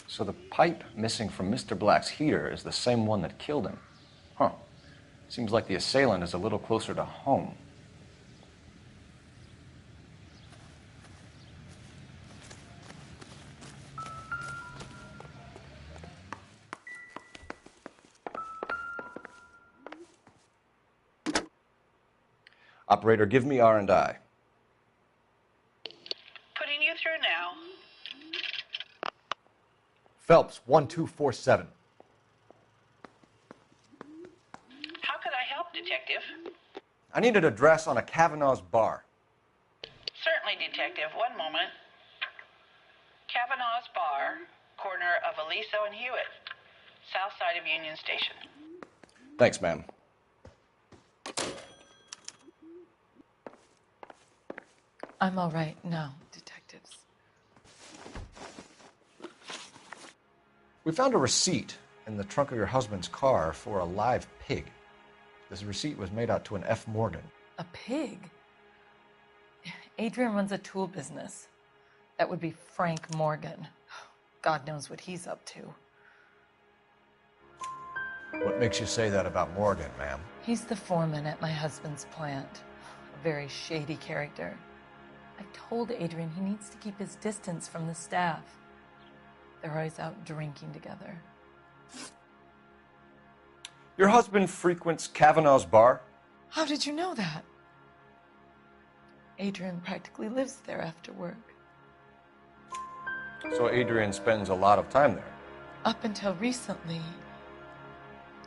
So the pipe missing from Mr. Black's heater is the same one that killed him. Huh. Seems like the assailant is a little closer to home. Operator, give me R&I. Putting you through now. Phelps, 1247. How could I help, Detective? I need an address on a Kavanaugh's bar. Certainly, Detective. One moment. Kavanaugh's Bar, corner of Aliso and Hewitt, south side of Union Station. Thanks, ma'am. I'm all right now, detectives. We found a receipt in the trunk of your husband's car for a live pig. This receipt was made out to an F. Morgan. A pig? Adrian runs a tool business. That would be Frank Morgan. God knows what he's up to. What makes you say that about Morgan, ma'am? He's the foreman at my husband's plant. A very shady character. I've told Adrian he needs to keep his distance from the staff. They're always out drinking together. Your husband frequents Kavanaugh's bar? How did you know that? Adrian practically lives there after work. So Adrian spends a lot of time there? Up until recently,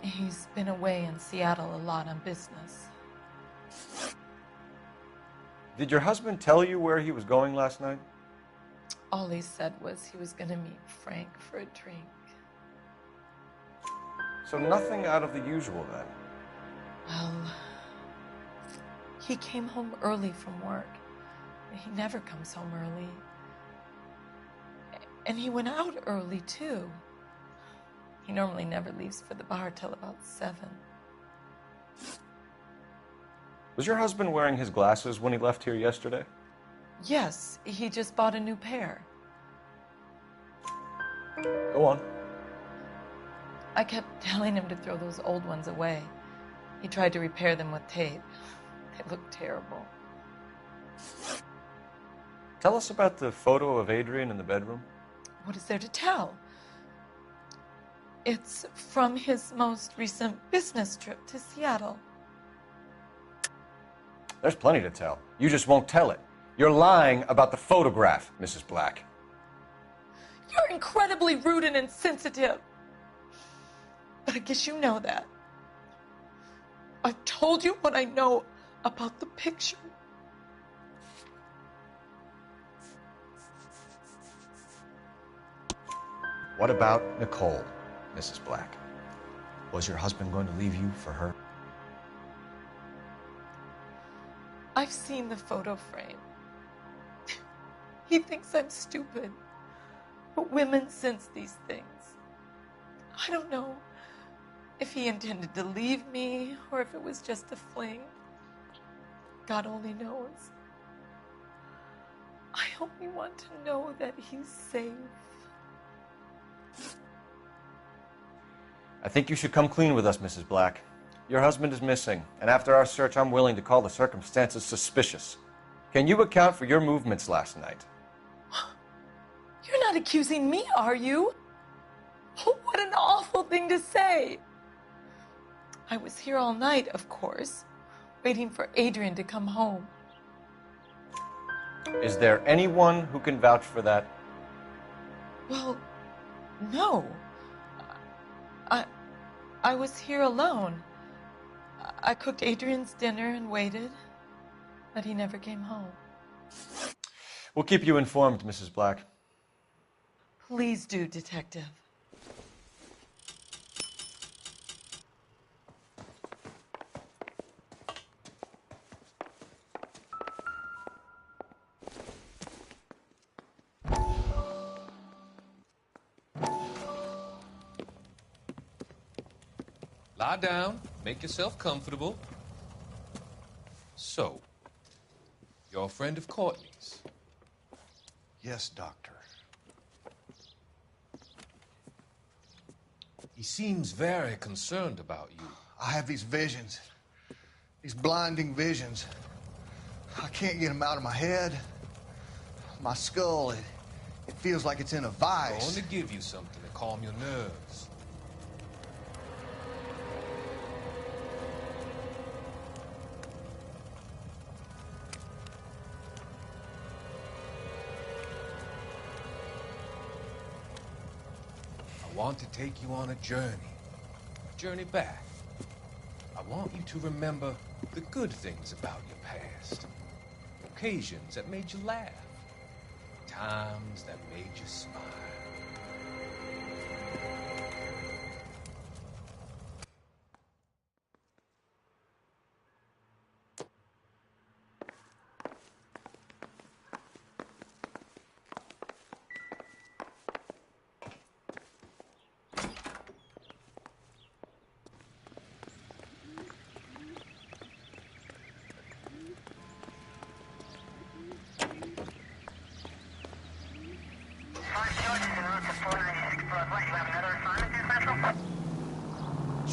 he's been away in Seattle a lot on business. Did your husband tell you where he was going last night? All he said was he was going to meet Frank for a drink. So nothing out of the usual then? Well, he came home early from work. He never comes home early. And he went out early, too. He normally never leaves for the bar till about 7. Was your husband wearing his glasses when he left here yesterday? Yes, he just bought a new pair. Go on. I kept telling him to throw those old ones away. He tried to repair them with tape. They look terrible. Tell us about the photo of Adrian in the bedroom. What is there to tell? It's from his most recent business trip to Seattle. There's plenty to tell. You just won't tell it. You're lying about the photograph, Mrs. Black. You're incredibly rude and insensitive. But I guess you know that. I've told you what I know about the picture. What about Nicole, Mrs. Black? Was your husband going to leave you for her? I've seen the photo frame. He thinks I'm stupid. But women sense these things. I don't know if he intended to leave me or if it was just a fling. God only knows. I only want to know that he's safe. I think you should come clean with us, Mrs. Black. Your husband is missing, and after our search, I'm willing to call the circumstances suspicious. Can you account for your movements last night? You're not accusing me, are you? Oh, what an awful thing to say. I was here all night, of course, waiting for Adrian to come home. Is there anyone who can vouch for that? Well, no. I was here alone. I cooked Adrian's dinner and waited, but he never came home. We'll keep you informed, Mrs. Black. Please do, Detective. Lie down, make yourself comfortable. So, you're a friend of Courtney's? Yes, Doctor. He seems very concerned about you. I have these visions, these blinding visions. I can't get them out of my head. My skull, it feels like it's in a vice. I'm going to give you something to calm your nerves. I want to take you on a journey back. I want you to remember the good things about your past, occasions that made you laugh, times that made you smile.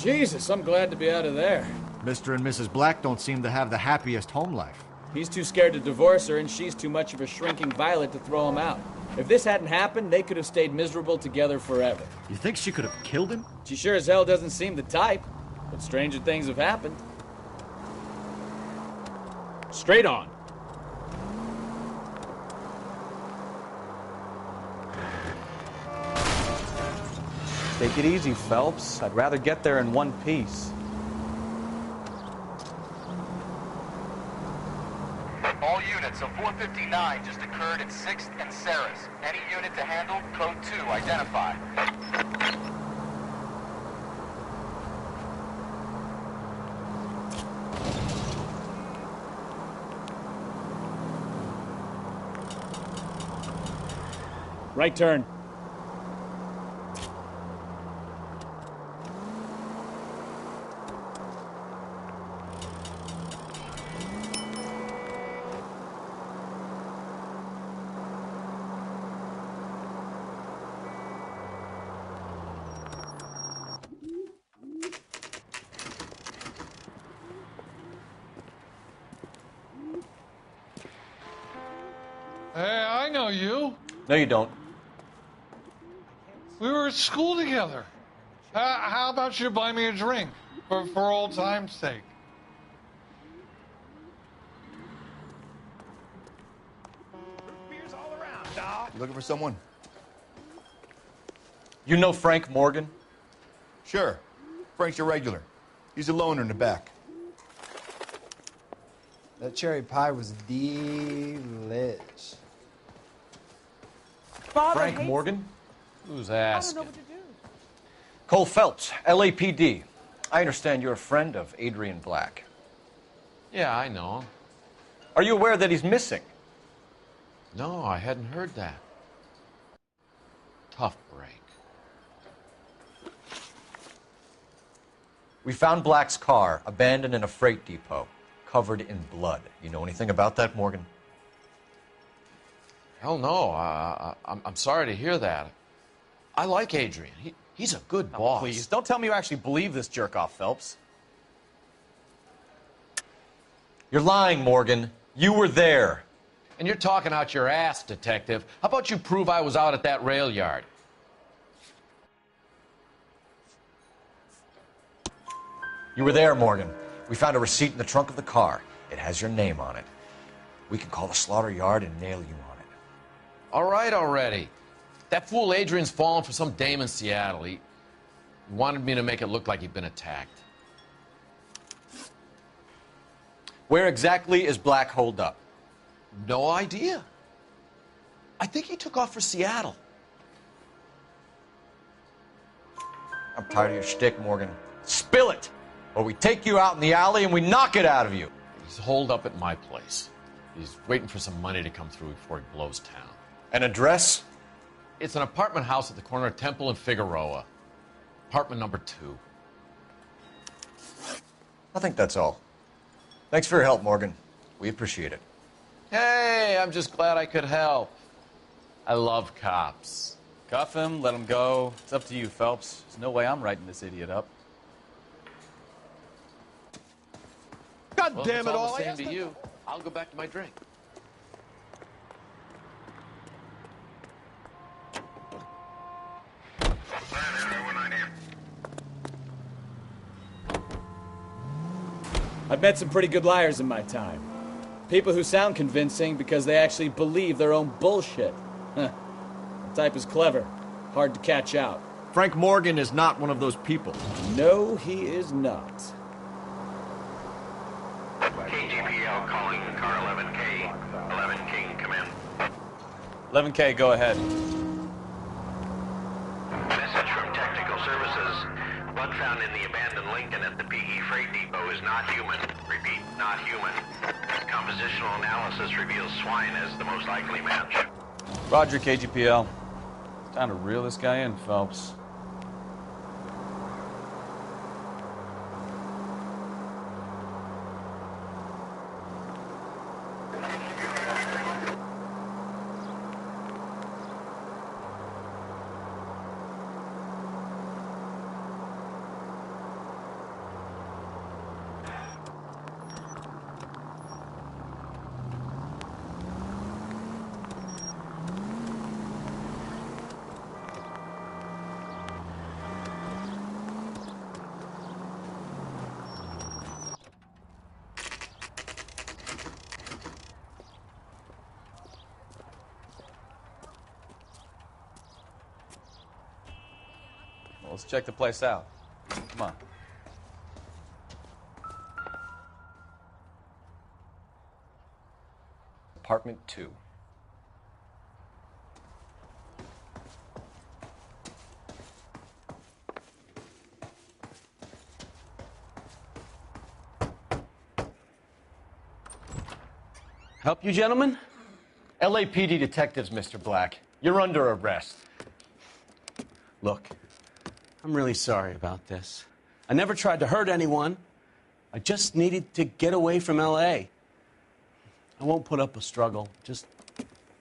Jesus, I'm glad to be out of there. Mr. and Mrs. Black don't seem to have the happiest home life. He's too scared to divorce her, and she's too much of a shrinking violet to throw him out. If this hadn't happened, they could have stayed miserable together forever. You think she could have killed him? She sure as hell doesn't seem the type, but stranger things have happened. Straight on. Take it easy, Phelps. I'd rather get there in one piece. All units, a 459 just occurred at 6th and Saris. Any unit to handle, code 2, identify. Right turn. Hey, I know you. No, you don't. We were at school together. How about you buy me a drink for old time's sake? Beers all around, dog. You looking for someone? You know Frank Morgan? Sure. Frank's your regular. He's a loner in the back. That cherry pie was delish. Frank Morgan? Who's I asking? don't know what to do. Cole Phelps, LAPD. I understand you're a friend of Adrian Black. Yeah, I know him. Are you aware that he's missing? No, I hadn't heard that. Tough break. We found Black's car abandoned in a freight depot, covered in blood. You know anything about that, Morgan? Hell no. I'm sorry to hear that. I like Adrian. He's a good boss. Please, don't tell me you actually believe this jerk-off, Phelps. You're lying, Morgan. You were there. And you're talking out your ass, detective. How about you prove I was out at that rail yard? You were there, Morgan. We found a receipt in the trunk of the car. It has your name on it. We can call the slaughter yard and nail you on it. All right already. That fool Adrian's fallen for some dame in Seattle. He wanted me to make it look like he'd been attacked. Where exactly is Black holed up? No idea. I think he took off for Seattle. I'm tired of your shtick, Morgan. Spill it! Or we take you out in the alley and we knock it out of you. He's holed up at my place. He's waiting for some money to come through before he blows town. An address? It's an apartment house at the corner of Temple and Figueroa. Apartment number 2. I think that's all. Thanks for your help, Morgan. We appreciate it. Hey, I'm just glad I could help. I love cops. Cuff him, let him go. It's up to you, Phelps. There's no way I'm writing this idiot up. God Well, damn it's it all all! the same to you. I'll go back to my drink. I've met some pretty good liars in my time. People who sound convincing because they actually believe their own bullshit. Huh. The type is clever, hard to catch out. Frank Morgan is not one of those people. No, he is not. KGPL calling car 11K. 11 King, come in. 11K, go ahead. Message from Technical Services. Blood found in the abandoned Lincoln at the PE Freight Depot is not human. Repeat, not human. Compositional analysis reveals swine as the most likely match. Roger, KGPL. Time to reel this guy in, Phelps. let's check the place out. Come on. Apartment 2. Help you, gentlemen? LAPD detectives, Mr. Black. You're under arrest. Look, I'm really sorry about this. I never tried to hurt anyone. I just needed to get away from L.A. I won't put up a struggle. Just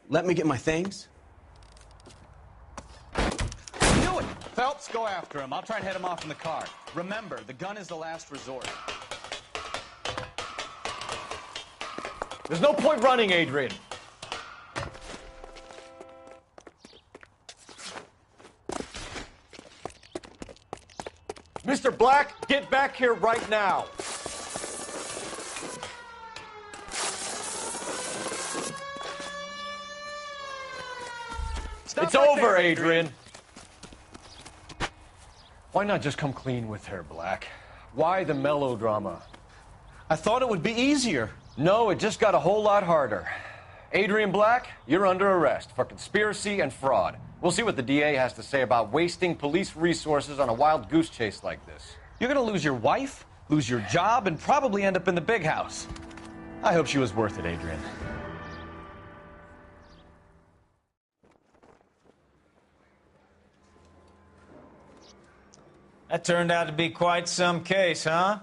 let me get my things. Do it! Phelps, go after him. I'll try and head him off in the car. Remember, the gun is the last resort. There's no point running, Adrian. Mr. Black, get back here right now. It's over, Adrian. Why not just come clean with her, Black? Why the melodrama? I thought it would be easier. No, it just got a whole lot harder. Adrian Black, you're under arrest for conspiracy and fraud. We'll see what the DA has to say about wasting police resources on a wild goose chase like this. You're gonna lose your wife, lose your job, and probably end up in the big house. I hope she was worth it, Adrian. That turned out to be quite some case, huh?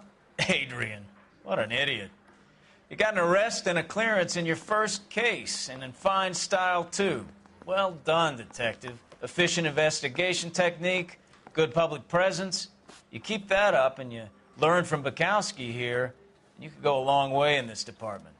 Adrian, what an idiot. You got an arrest and a clearance in your first case, and in fine style, too. Well done, detective. Efficient investigation technique, good public presence. You keep that up and you learn from Bukowski here, and you could go a long way in this department.